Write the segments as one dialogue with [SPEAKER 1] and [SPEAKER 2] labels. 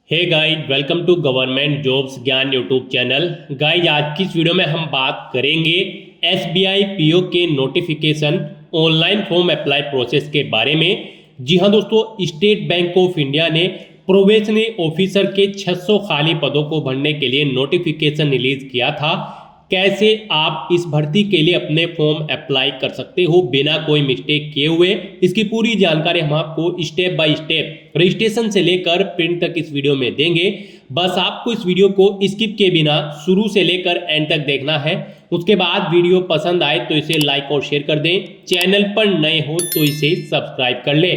[SPEAKER 1] Hey guys, welcome to government jobs Gyan YouTube channel. Guys, आज की इस वीडियो में हम बात करेंगे एसबीआई पीओ के notification online form apply process के बारे में। जी हाँ दोस्तों, स्टेट बैंक ऑफ इंडिया ने प्रोबेशनरी ऑफिसर के 600 खाली पदों को भरने के लिए नोटिफिकेशन रिलीज किया था। कैसे आप इस भर्ती के लिए अपने फॉर्म अप्लाई कर सकते हो बिना कोई मिस्टेक किए हुए, इसकी पूरी जानकारी हम आपको स्टेप बाय स्टेप रजिस्ट्रेशन से लेकर प्रिंट तक इस वीडियो में देंगे। बस आपको इस वीडियो को स्किप किए बिना शुरू से लेकर एंड तक देखना है। उसके बाद वीडियो पसंद आए तो इसे लाइक और शेयर कर दें। चैनल पर नए हो तो इसे सब्सक्राइब कर ले।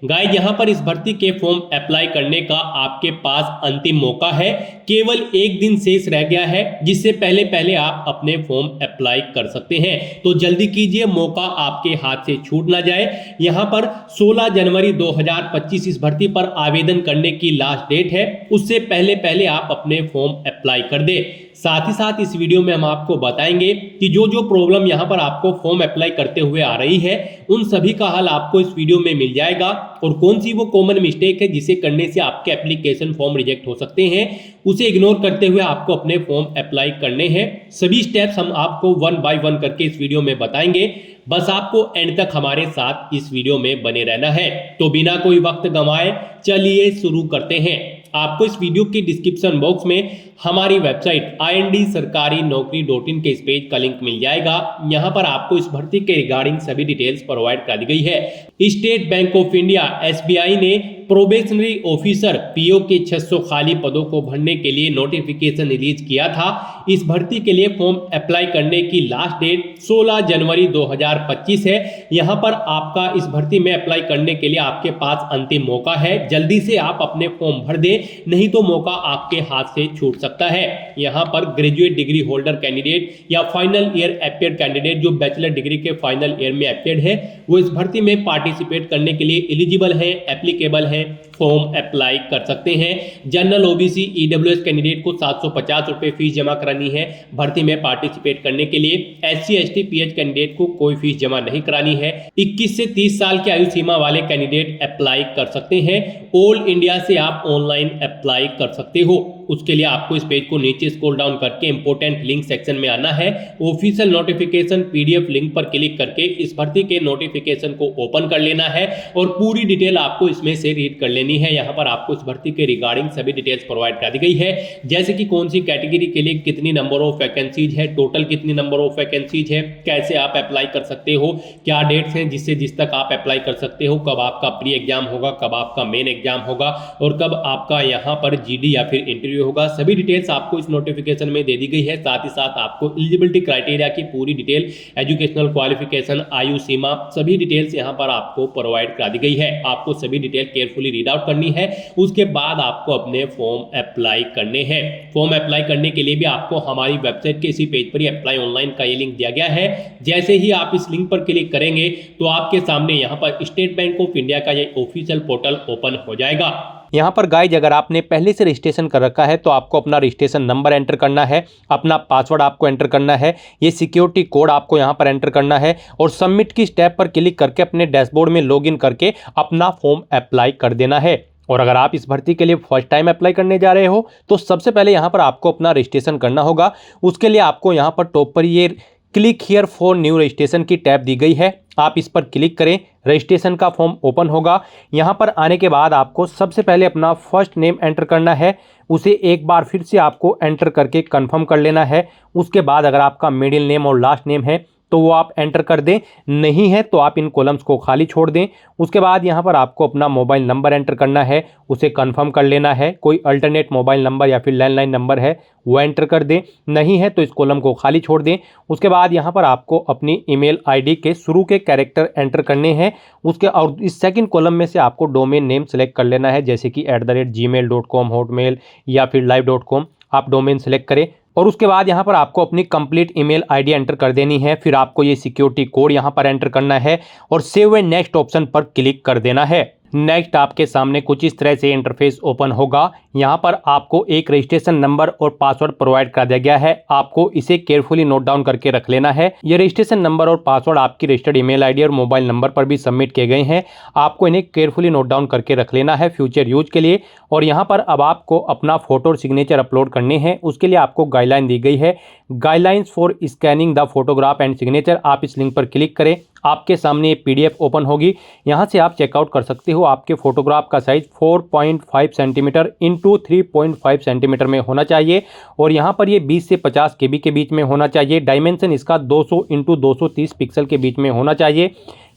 [SPEAKER 1] गाइस, यहाँ पर इस भर्ती के फॉर्म अप्लाई करने का आपके पास अंतिम मौका है। केवल एक दिन शेष रह गया है, जिससे पहले पहले आप अपने फॉर्म अप्लाई कर सकते हैं। तो जल्दी कीजिए, मौका आपके हाथ से छूट ना जाए। यहाँ पर 16 जनवरी 2025 इस भर्ती पर आवेदन करने की लास्ट डेट है। उससे पहले पहले आप अपने फॉर्म अप्लाई कर दे। साथ ही साथ इस वीडियो में हम आपको बताएंगे कि जो जो प्रॉब्लम यहाँ पर आपको फॉर्म अप्लाई करते हुए आ रही है, उन सभी का हल आपको इस वीडियो में मिल जाएगा। और कौन सी वो कॉमन मिस्टेक है जिसे करने से आपके एप्लीकेशन फॉर्म रिजेक्ट हो सकते हैं, उसे इग्नोर करते हुए आपको अपने फॉर्म अप्लाई करने हैं। सभी स्टेप्स हम आपको वन बाय वन करके इस वीडियो में बताएंगे। बस आपको एंड तक हमारे साथ इस वीडियो में बने रहना है। तो बिना कोई वक्त गंवाए चलिए शुरू करते हैं। आपको इस वीडियो के डिस्क्रिप्शन बॉक्स में हमारी वेबसाइट IND-sarkari-naukri.in के इस पेज का लिंक मिल जाएगा। यहाँ पर आपको इस भर्ती के रिगार्डिंग सभी डिटेल्स प्रोवाइड कर दी गई है। State Bank of India SBI ने प्रोबेशनरी ऑफिसर पीओ के 600 खाली पदों को भरने के लिए नोटिफिकेशन रिलीज किया था। इस भर्ती के लिए फॉर्म अप्लाई करने की लास्ट डेट 16 जनवरी 2025 है। यहाँ पर आपका इस भर्ती में अप्लाई करने के लिए आपके पास अंतिम मौका है। जल्दी से आप अपने फॉर्म भर दें, नहीं तो मौका आपके हाथ से छूट सकता है। यहाँ पर ग्रेजुएट डिग्री होल्डर कैंडिडेट या फाइनल ईयर अपियर कैंडिडेट जो बैचलर डिग्री के फाइनल ईयर में अपियर्ड है, वो इस भर्ती में पार्टिसिपेट करने के लिए एलिजिबल है, एप्लीकेबल है, फॉर्म अप्लाई कर सकते हैं। जनरल ओबीसी ईडब्ल्यूएस कैंडिडेट को 750 रुपए फीस जमा करानी है भर्ती में पार्टिसिपेट करने के लिए। SC ST PH कैंडिडेट को कोई फीस जमा नहीं करानी है। 21 से 30 साल की आयु सीमा वाले कैंडिडेट अप्लाई कर सकते हैं। ऑल इंडिया से आप ऑनलाइन अप्लाई कर सकते हो। उसके लिए आपको इस पेज को नीचे स्क्रॉल डाउन करके इंपोर्टेंट लिंक सेक्शन में आना है। ऑफिशियल नोटिफिकेशन PDF लिंक पर क्लिक करके इस भर्ती के नोटिफिकेशन को ओपन कर लेना है और पूरी डिटेल आपको इसमें से रीड कर लेनी है। यहाँ पर आपको इस भर्ती के रिगार्डिंग सभी डिटेल्स प्रोवाइड कर दी गई है, जैसे कि कौन सी कैटेगरी के लिए कितनी नंबर ऑफ वैकेंसीज है, टोटल कितनी नंबर ऑफ वैकेंसीज है, कैसे आप अप्लाई कर सकते हो, क्या डेट्स हैं जिस तक आप अप्लाई कर सकते हो, कब आपका प्री एग्जाम होगा, कब आपका मेन एग्जाम होगा और कब आपका यहाँ पर GD या फिर इंटरव्यू होगा। सभी डिटेल्स आपको इस नोटिफिकेशन में दे दी गई है। साथ ही साथ आपको एलिजिबिलिटी क्राइटेरिया की पूरी डिटेल, एजुकेशनल क्वालिफिकेशन, आयु सीमा, सभी डिटेल्स यहाँ पर आपको प्रोवाइड करा दी गई है। आपको सभी डिटेल केयरफुली रीड आउट करनी है। उसके बाद आपको अपने फॉर्म अप्लाई करने हैं। फॉर्म अप्लाई करने के लिए भी आपको हमारी वेबसाइट के इसी पेज पर ही अप्लाई ऑनलाइन का ये लिंक दिया गया है। जैसे ही आप इस लिंक पर क्लिक करेंगे तो आपके सामने यहाँ पर स्टेट बैंक ऑफ इंडिया का ये ऑफिशियल पोर्टल ओपन हो जाएगा।
[SPEAKER 2] यहाँ पर गाइज, अगर आपने पहले से रजिस्ट्रेशन कर रखा है तो आपको अपना रजिस्ट्रेशन नंबर एंटर करना है, अपना पासवर्ड आपको एंटर करना है, ये सिक्योरिटी कोड आपको यहाँ पर एंटर करना है और सबमिट की स्टेप पर क्लिक करके अपने डैशबोर्ड में लॉगिन करके अपना फॉर्म अप्लाई कर देना है। और अगर आप इस भर्ती के लिए फर्स्ट टाइम अप्लाई करने जा रहे हो तो सबसे पहले यहाँ पर आपको अपना रजिस्ट्रेशन करना होगा। उसके लिए आपको यहाँ पर टॉप पर ये click here for new registration की टैब दी गई है, आप इस पर क्लिक करें। रजिस्ट्रेशन का फॉर्म ओपन होगा। यहाँ पर आने के बाद आपको सबसे पहले अपना फर्स्ट नेम एंटर करना है, उसे एक बार फिर से आपको एंटर करके कंफर्म कर लेना है। उसके बाद अगर आपका मिडिल नेम और लास्ट नेम है तो वो आप एंटर कर दें, नहीं है तो आप इन कॉलम्स को खाली छोड़ दें। उसके बाद यहाँ पर आपको अपना मोबाइल नंबर एंटर करना है, उसे कंफर्म कर लेना है। कोई अल्टरनेट मोबाइल नंबर या फिर लैंडलाइन नंबर है वो एंटर कर दें, नहीं है तो इस कॉलम को खाली छोड़ दें। उसके बाद यहाँ पर आपको अपनी ईमेल ID के शुरू के कैरेक्टर एंटर करने हैं। उसके और इस सेकंड कॉलम में से आपको डोमेन नेम सेलेक्ट कर लेना है, जैसे कि @gmail.com, हॉटमेल या फिर live.com आप डोमेन सेलेक्ट करें। और उसके बाद यहाँ पर आपको अपनी कंप्लीट ईमेल ID एंटर कर देनी है। फिर आपको ये सिक्योरिटी कोड यहाँ पर एंटर करना है और सेव एंड नेक्स्ट ऑप्शन पर क्लिक कर देना है। नेक्स्ट आपके सामने कुछ इस तरह से इंटरफेस ओपन होगा। यहाँ पर आपको एक रजिस्ट्रेशन नंबर और पासवर्ड प्रोवाइड कर दिया गया है। आपको इसे केयरफुली नोट डाउन करके रख लेना है। ये रजिस्ट्रेशन नंबर और पासवर्ड आपकी रजिस्टर्ड ईमेल आईडी और मोबाइल नंबर पर भी सबमिट किए गए हैं। आपको इन्हें केयरफुली नोट डाउन करके रख लेना है फ्यूचर यूज के लिए। और यहाँ पर अब आपको अपना फोटो और सिग्नेचर अपलोड करने हैं। उसके लिए आपको गाइडलाइन दी गई है, guidelines for scanning the photograph and signature. आप इस लिंक पर क्लिक करें, आपके सामने ये पीडीएफ ओपन होगी। यहाँ से आप चेकआउट कर सकते हो। आपके फोटोग्राफ का साइज 4.5 सेंटीमीटर इंटू 3.5 सेंटीमीटर में होना चाहिए और यहाँ पर ये 20 से 50 केबी के बीच में होना चाहिए। डायमेंशन इसका 200 इंटू 230 पिक्सल के बीच में होना चाहिए।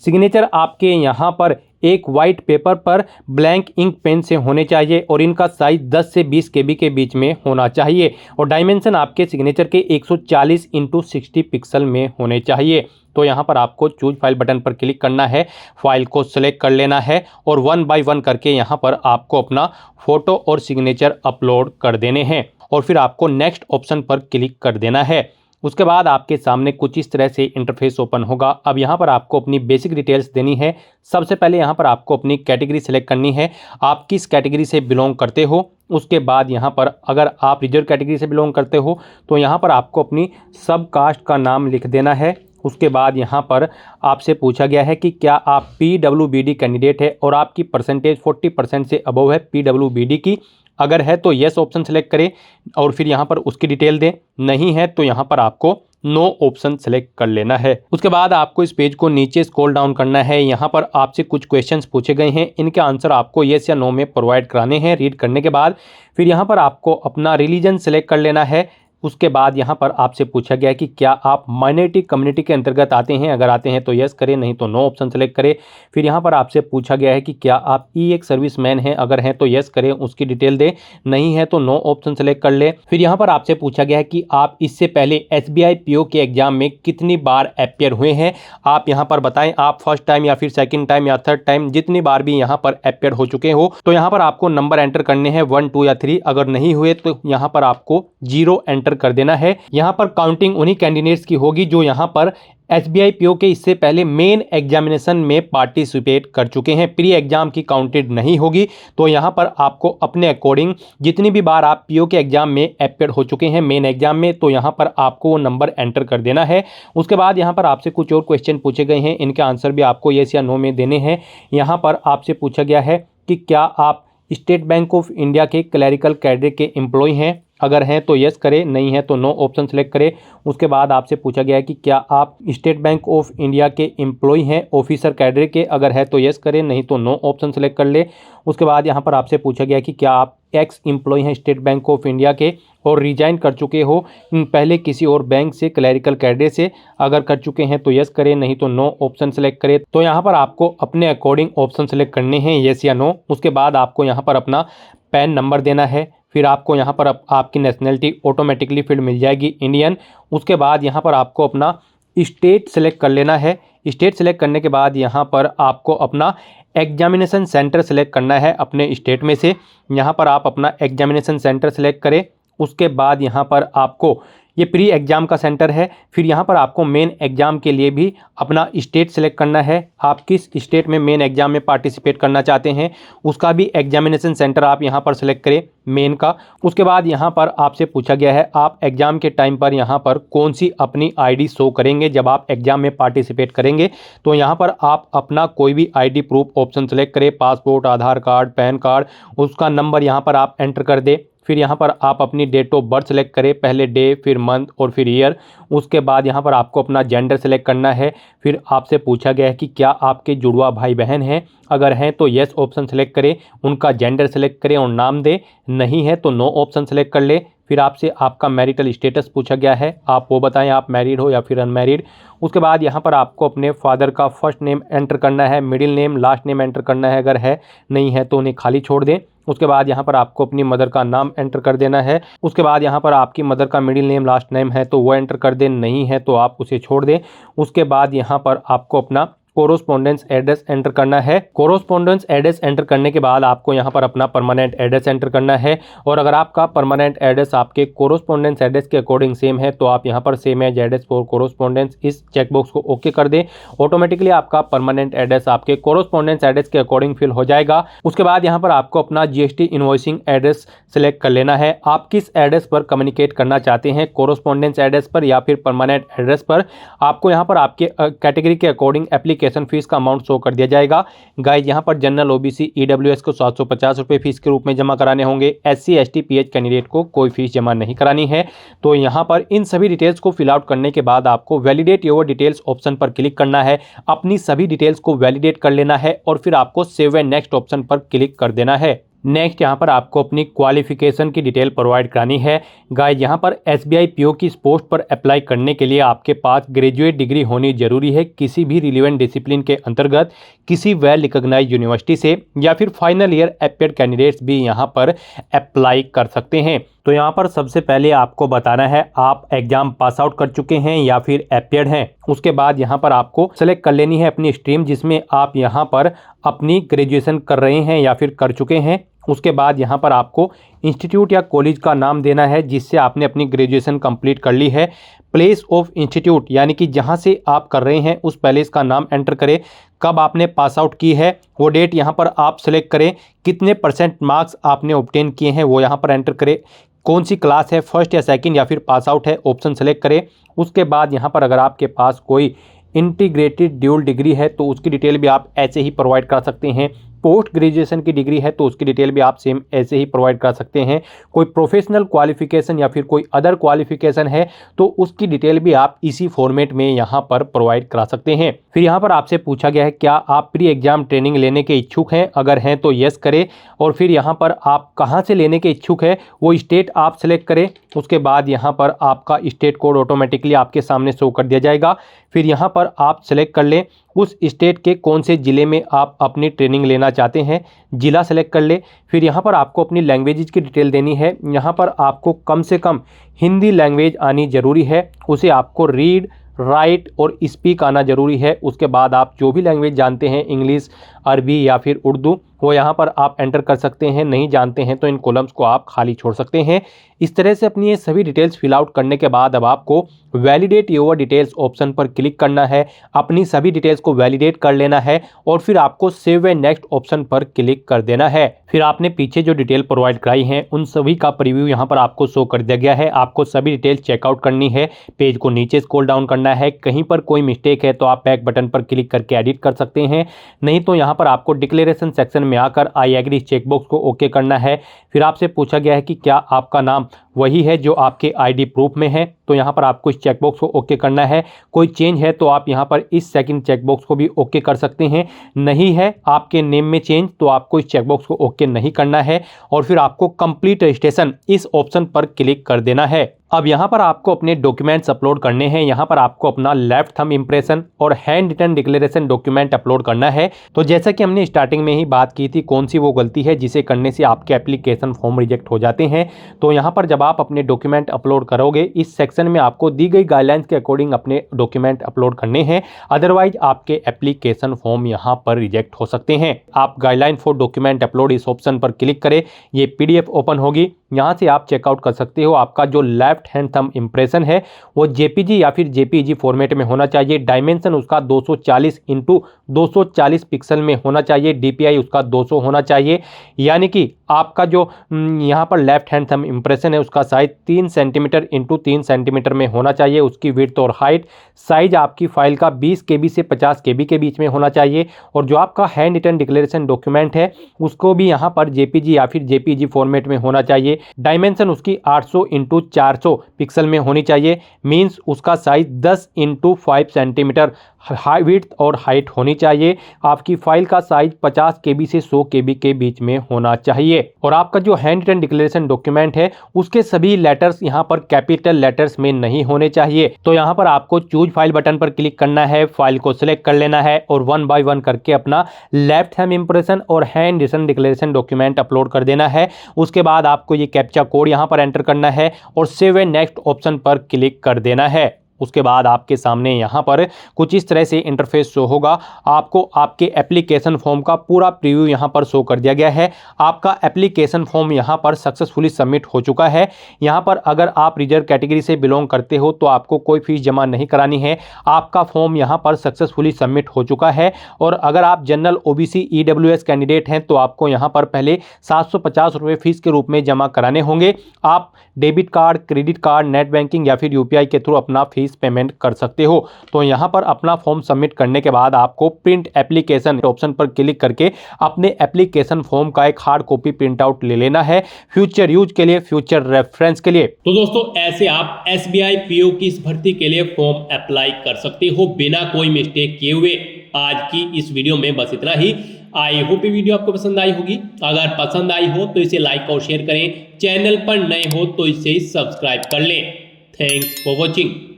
[SPEAKER 2] सिग्नेचर आपके यहाँ पर एक वाइट पेपर पर ब्लैंक इंक पेन से होने चाहिए और इनका साइज 10 से 20 केबी के बीच में होना चाहिए और डायमेंशन आपके सिग्नेचर के 140 इंटू 60 पिक्सल में होने चाहिए। तो यहाँ पर आपको चूज फाइल बटन पर क्लिक करना है, फाइल को सिलेक्ट कर लेना है और 1 बाय 1 करके यहाँ पर आपको अपना फोटो और सिग्नेचर अपलोड कर देने हैं और फिर आपको नेक्स्ट ऑप्शन पर क्लिक कर देना है। उसके बाद आपके सामने कुछ इस तरह से इंटरफेस ओपन होगा। अब यहाँ पर आपको अपनी बेसिक डिटेल्स देनी है। सबसे पहले यहाँ पर आपको अपनी कैटेगरी सेलेक्ट करनी है, आप किस कैटेगरी से बिलोंग करते हो। उसके बाद यहाँ पर अगर आप रिजर्व कैटेगरी से बिलोंग करते हो तो यहाँ पर आपको अपनी सब कास्ट का नाम लिख देना है। उसके बाद यहाँ पर आपसे पूछा गया है कि क्या आप PWBD कैंडिडेट है और आपकी परसेंटेज 40% से अबव है PWBD की। अगर है तो येस ऑप्शन सेलेक्ट करें और फिर यहाँ पर उसकी डिटेल दें, नहीं है तो यहाँ पर आपको नो ऑप्शन सेलेक्ट कर लेना है। उसके बाद आपको इस पेज को नीचे स्क्रॉल डाउन करना है। यहाँ पर आपसे कुछ क्वेश्चंस पूछे गए हैं, इनके आंसर आपको येस या नो में प्रोवाइड कराने हैं। रीड करने के बाद फिर यहाँ पर आपको अपना रिलीजन सेलेक्ट कर लेना है। उसके बाद यहाँ पर आपसे पूछा गया है कि क्या आप माइनॉरिटी कम्युनिटी के अंतर्गत आते हैं। अगर आते हैं तो यस करें, नहीं तो नो ऑप्शन सेलेक्ट करें। फिर यहाँ पर आपसे पूछा गया है कि क्या आप एक सर्विसमैन हैं। अगर हैं तो यस करें, उसकी डिटेल दें, नहीं है तो नो ऑप्शन सेलेक्ट कर ले। फिर यहाँ पर आपसे पूछा गया है कि आप इससे पहले SBI PO के एग्जाम में कितनी बार अपियर हुए हैं। आप यहाँ पर बताएं, आप फर्स्ट टाइम या फिर सेकेंड टाइम या थर्ड टाइम, जितनी बार भी यहाँ पर अपियर हो चुके हो। तो यहाँ पर आपको नंबर एंटर करने हैं 1, 2 या 3। अगर नहीं हुए तो यहाँ पर आपको 0 एंटर कर देना है। यहाँ पर काउंटिंग उन्हीं कैंडिडेट्स की होगी जो यहाँ पर SBI PO के इससे पहले मेन एग्जामिनेशन में पार्टिसिपेट कर चुके हैं। प्री एग्जाम की काउंटेड नहीं होगी। तो यहाँ पर आपको अपने अकॉर्डिंग जितनी भी बार आप PO के एग्जाम में अपियर हो चुके हैं मेन एग्जाम में, तो यहाँ पर आपको वो नंबर एंटर कर देना है। उसके बाद यहाँ पर आपसे कुछ और क्वेश्चन पूछे गए हैं, इनके आंसर भी आपको येस या नो में देने हैं। यहाँ पर आपसे पूछा गया है कि क्या आप स्टेट बैंक ऑफ इंडिया के क्लरिकल कैडर के एम्प्लॉय हैं। अगर हैं तो यस करें, नहीं है तो नो ऑप्शन सेलेक्ट करें। उसके बाद आपसे पूछा गया है कि क्या आप स्टेट बैंक ऑफ इंडिया के एम्प्लॉय हैं ऑफिसर कैडर के। अगर है तो यस करें, नहीं तो नो ऑप्शन सेलेक्ट कर ले। उसके बाद यहाँ पर आपसे पूछा गया है कि क्या आप एक्स एम्प्लॉय हैं स्टेट बैंक ऑफ इंडिया के और रिजाइन कर चुके हो पहले किसी और बैंक से क्लरिकल कैडर से। अगर कर चुके हैं तो यस करें, नहीं तो नो ऑप्शन सेलेक्ट करें। तो यहाँ पर आपको अपने अकॉर्डिंग ऑप्शन सेलेक्ट करने हैं, येस या नो। उसके बाद आपको यहाँ पर अपना पैन नंबर देना है। फिर आपको यहाँ पर आपकी नेशनलिटी ऑटोमेटिकली फील्ड मिल जाएगी इंडियन। उसके बाद यहाँ पर आपको अपना स्टेट सेलेक्ट कर लेना है। स्टेट सेलेक्ट करने के बाद यहाँ पर आपको अपना एग्जामिनेशन सेंटर सेलेक्ट करना है अपने स्टेट में से। यहाँ पर आप अपना एग्जामिनेशन सेंटर सेलेक्ट करें। उसके बाद यहाँ पर आपको ये प्री एग्ज़ाम का सेंटर है। फिर यहाँ पर आपको मेन एग्ज़ाम के लिए भी अपना स्टेट सेलेक्ट करना है। आप किस स्टेट में मेन एग्ज़ाम में पार्टिसिपेट करना चाहते हैं उसका भी एग्जामिनेशन सेंटर आप यहाँ पर सेलेक्ट करें मेन का। उसके बाद यहाँ पर आपसे पूछा गया है आप एग्ज़ाम के टाइम पर यहाँ पर कौन सी अपनी ID शो करेंगे जब आप एग्ज़ाम में पार्टिसिपेट करेंगे। तो यहाँ पर आप अपना कोई भी ID प्रूफ ऑप्शन सेलेक्ट करें, पासपोर्ट, आधार कार्ड, पैन कार्ड, उसका नंबर यहाँ पर आप एंटर कर दें। फिर यहाँ पर आप अपनी डेट ऑफ बर्थ सेलेक्ट करें, पहले डे, फिर मंथ और फिर ईयर। उसके बाद यहाँ पर आपको अपना जेंडर सेलेक्ट करना है। फिर आपसे पूछा गया है कि क्या आपके जुड़वा भाई बहन हैं। अगर हैं तो येस ऑप्शन सेलेक्ट करें, उनका जेंडर सेलेक्ट करें और नाम दें, नहीं है तो नो ऑप्शन सेलेक्ट कर ले। फिर आपसे आपका मैरिटल स्टेटस पूछा गया है, आप वो बताएं आप मैरिड हो या फिर अनमैरिड। उसके बाद यहाँ पर आपको अपने फादर का फर्स्ट नेम एंटर करना है, middle name, last name enter करना है। अगर है, नहीं है तो उन्हें खाली छोड़ दें। उसके बाद यहाँ पर आपको अपनी मदर का नाम एंटर कर देना है। उसके बाद यहाँ पर आपकी मदर का मिडिल नेम, लास्ट नेम है तो वो एंटर कर दें, नहीं है तो आप उसे छोड़ दें। उसके बाद यहाँ पर आपको अपना कोरोस्पोंडेंस एड्रेस एंटर करना है। कोरोस्पोंडेंस एड्रेस एंटर करने के बाद आपको यहाँ पर अपना परमानेंट एड्रेस एंटर करना है और अगर आपका परमानेंट एड्रेस आपके कोरोस्पोंडेंस एड्रेस के अकॉर्डिंग सेम है तो आप यहाँ पर same as address for correspondence इस चेकबॉक्स को ओके कर दें। ऑटोमेटिकली आपका परमानेंट एड्रेस आपके कोरोस्पोंडेंस एड्रेस के अकॉर्डिंग फिल हो जाएगा। उसके बाद यहाँ पर आपको अपना जीएसटी इनवॉइसिंग एड्रेस सेलेक्ट कर लेना है। आप किस एड्रेस पर कम्युनिकेट करना चाहते हैं, कोरोस्पोंडेंस एड्रेस पर या फिर परमानेंट एड्रेस पर। आपको यहाँ पर आपके कैटेगरी के अकॉर्डिंग एप्लीकेशन फीस का अमाउंट शो कर दिया जाएगा। गाइस यहाँ पर जनरल ओबीसी ईडब्ल्यूएस को 750 रुपये फीस के रूप में जमा कराने होंगे। एससी एसटी पीएच कैंडिडेट को कोई फीस जमा नहीं करानी है। तो यहाँ पर इन सभी डिटेल्स को फिल आउट करने के बाद आपको वैलिडेट योर डिटेल्स ऑप्शन पर क्लिक करना है। अपनी सभी डिटेल्स को वैलिडेट कर लेना है और फिर आपको सेव एंड नेक्स्ट ऑप्शन पर क्लिक कर देना है। नेक्स्ट यहाँ पर आपको अपनी क्वालिफिकेशन की डिटेल प्रोवाइड करानी है। गाइस यहाँ पर एसबीआई पीओ की इस पोस्ट पर अप्लाई करने के लिए आपके पास ग्रेजुएट डिग्री होनी जरूरी है किसी भी रिलेवेंट डिसिप्लिन के अंतर्गत, किसी वेल रिकॉग्नाइज्ड यूनिवर्सिटी से, या फिर फाइनल ईयर अपीयर्ड कैंडिडेट्स भी यहाँ पर अप्लाई कर सकते हैं। तो यहाँ पर सबसे पहले आपको बताना है आप एग्जाम पास आउट कर चुके हैं या फिर अपीयर्ड हैं। उसके बाद यहाँ पर आपको सेलेक्ट कर लेनी है अपनी स्ट्रीम जिसमें आप यहाँ पर अपनी ग्रेजुएशन कर रहे हैं या फिर कर चुके हैं। उसके बाद यहाँ पर आपको इंस्टीट्यूट या कॉलेज का नाम देना है जिससे आपने अपनी ग्रेजुएशन कंप्लीट कर ली है। प्लेस ऑफ इंस्टीट्यूट यानी कि जहाँ से आप कर रहे हैं उस प्लेस का नाम एंटर करें। कब आपने पास आउट की है वो डेट यहाँ पर आप सेलेक्ट करें। कितने परसेंट मार्क्स आपने ऑब्टेन किए हैं वो यहाँ पर एंटर करें। कौन सी क्लास है, फर्स्ट या सेकंड या फिर पास आउट है, ऑप्शन सेलेक्ट करें। उसके बाद यहाँ पर अगर आपके पास कोई इंटीग्रेटेड ड्यूल डिग्री है तो उसकी डिटेल भी आप ऐसे ही प्रोवाइड कर सकते हैं। पोस्ट ग्रेजुएशन की डिग्री है तो उसकी डिटेल भी आप सेम ऐसे ही प्रोवाइड कर सकते हैं। कोई प्रोफेशनल क्वालिफिकेशन या फिर कोई अदर क्वालिफिकेशन है तो उसकी डिटेल भी आप इसी फॉर्मेट में यहाँ पर प्रोवाइड करा सकते हैं। फिर यहाँ पर आपसे पूछा गया है क्या आप प्री एग्जाम ट्रेनिंग लेने के इच्छुक हैं, अगर हैं तो यस करें और फिर यहाँ पर आप कहाँ से लेने के इच्छुक है वो स्टेट आप सेलेक्ट करें। उसके बाद यहाँ पर आपका स्टेट कोड ऑटोमेटिकली आपके सामने शो कर दिया जाएगा। फिर यहाँ पर आप सेलेक्ट कर लें उस स्टेट के कौन से ज़िले में आप अपनी ट्रेनिंग लेना चाहते हैं, ज़िला सेलेक्ट कर ले। फिर यहाँ पर आपको अपनी लैंग्वेज की डिटेल देनी है। यहाँ पर आपको कम से कम हिंदी लैंग्वेज आनी ज़रूरी है, उसे आपको रीड राइट और स्पीक आना ज़रूरी है। उसके बाद आप जो भी लैंग्वेज जानते हैं इंग्लिश, अरबी या फिर उर्दू वो यहाँ पर आप एंटर कर सकते हैं। नहीं जानते हैं तो इन कॉलम्स को आप खाली छोड़ सकते हैं। इस तरह से अपनी ये सभी डिटेल्स फिल आउट करने के बाद अब आपको वैलिडेट योर डिटेल्स ऑप्शन पर क्लिक करना है। अपनी सभी डिटेल्स को वैलिडेट कर लेना है और फिर आपको सेव एंड नेक्स्ट ऑप्शन पर क्लिक कर देना है। फिर आपने पीछे जो डिटेल प्रोवाइड कराई है उन सभी का प्रीव्यू यहाँ पर आपको शो कर दिया गया है। आपको सभी डिटेल्स चेकआउट करनी है। पेज को नीचे स्क्रॉल डाउन करना है। कहीं पर कोई मिस्टेक है तो आप बैक बटन पर क्लिक करके एडिट कर सकते हैं। नहीं तो यहाँ पर आपको डिक्लेरेशन सेक्शन में आकर आई एग्री चेकबॉक्स को ओके करना है। फिर आपसे पूछा गया है कि क्या आपका नाम वही है जो आपके आईडी प्रूफ में है, तो यहाँ पर आपको इस चेकबॉक्स को ओके करना है। कोई चेंज है तो आप यहाँ पर इस सेकंड चेकबॉक्स को भी ओके कर सकते हैं। नहीं है आपके नेम में चेंज तो आपको इस चेकबॉक्स को ओके नहीं करना है और फिर आपको कंप्लीट रजिस्ट्रेशन इस ऑप्शन पर क्लिक कर देना है। अब यहाँ पर आपको अपने डॉक्यूमेंट्स अपलोड करने हैं। यहाँ पर आपको अपना लेफ्ट थंब इंप्रेशन और hand written declaration document upload करना है। तो जैसा कि हमने स्टार्टिंग में ही बात की थी कौन सी वो गलती है जिसे करने से आपके एप्लीकेशन फॉर्म रिजेक्ट हो जाते हैं। तो यहाँ पर जब आप अपने डॉक्यूमेंट अपलोड करोगे इस सेक्शन में आपको दी गई गाइडलाइंस के अकॉर्डिंग अपने डॉक्यूमेंट अपलोड करने हैं, अदरवाइज आपके एप्लीकेशन फॉर्म यहाँ पर रिजेक्ट हो सकते हैं। आप गाइडलाइन फॉर डॉक्यूमेंट अपलोड इस ऑप्शन पर क्लिक करें। ये पीडीएफ ओपन होगी, यहाँ से आप चेकआउट कर सकते हो। आपका जो लेफ्ट हैंड थंब इंप्रेशन है वो जेपीजी या फिर जेपीईजी फॉर्मेट में होना चाहिए। डायमेंशन उसका 240 इंटू 240 पिक्सल में होना चाहिए। डीपीआई उसका 200 होना चाहिए। यानी कि आपका जो यहाँ पर लेफ्ट हैंड थंब इंप्रेशन है उसका साइज 3 सेंटीमीटर इंटू 3 सेंटीमीटर में होना चाहिए। उसकी विड्थ और हाइट साइज आपकी फाइल का 20 KB से 50 KB के बीच में होना चाहिए। और जो आपका हैंड रिटन डिक्लेरेशन डॉक्यूमेंट है उसको भी यहाँ पर जेपीजी या फिर जेपीईजी फॉर्मेट में होना चाहिए। डायमेंशन उसकी 800 इंटू 400 पिक्सल में होनी चाहिए। मीन्स उसका size 10 into 5 centimetre high width और हाइट होनी चाहिए। आपकी फाइल का साइज 50 KB से 100 KB के बीच में होना चाहिए। और आपका जो हैंड रिटन डिक्लेरेशन डॉक्यूमेंट है उसके सभी लेटर्स यहाँ पर कैपिटल लेटर्स में नहीं होने चाहिए। तो यहाँ पर आपको चूज फाइल बटन पर क्लिक करना है, फाइल को सिलेक्ट कर लेना है और 1 बाय 1 करके अपना लेफ्ट हैंड इंप्रेशन और hand written declaration document upload कर देना है। उसके बाद आपको ये कैप्चा कोड यहाँ पर एंटर करना है और सेव एंड नेक्स्ट ऑप्शन पर क्लिक कर देना है। उसके बाद आपके सामने यहाँ पर कुछ इस तरह से इंटरफेस शो होगा। आपको आपके एप्लीकेशन फॉर्म का पूरा प्रीव्यू यहाँ पर शो कर दिया गया है। आपका एप्लीकेशन फॉर्म यहाँ पर सक्सेसफुली सबमिट हो चुका है। यहाँ पर अगर आप रिजर्व कैटेगरी से बिलोंग करते हो तो आपको कोई फीस जमा नहीं करानी है। आपका फॉर्म यहाँ पर सक्सेसफुली सबमिट हो चुका है। और अगर आप जनरल ओबीसी ईडब्ल्यूएस कैंडिडेट हैं तो आपको यहाँ पर पहले 750 रुपये फीस के रूप में जमा कराने होंगे। आप debit card, credit card, net banking या फिर यूपीआई के थ्रू अपना फीस पेमेंट कर सकते हो। तो यहाँ पर अपना फॉर्म सबमिट करने के बाद आपको प्रिंट एप्लीकेशन ऑप्शन पर क्लिक करके अपने एप्लीकेशन फॉर्म का एक हार्ड कॉपी प्रिंट आउट ले लेना है, फ्यूचर यूज के लिए, फ्यूचर रेफरेंस के लिए।
[SPEAKER 1] तो दोस्तों ऐसे आप एसबीआई पीओ की इस भर्ती के लिए फॉर्म अप्लाई कर सकते हो बिना कोई मिस्टेक किए हुए। आज की इस वीडियो में बस इतना ही। आई होप ये वीडियो आपको पसंद आई होगी। अगर पसंद आई हो तो इसे लाइक और शेयर करें। चैनल पर नए हो तो इसे सब्सक्राइब कर लें। Thanks for watching.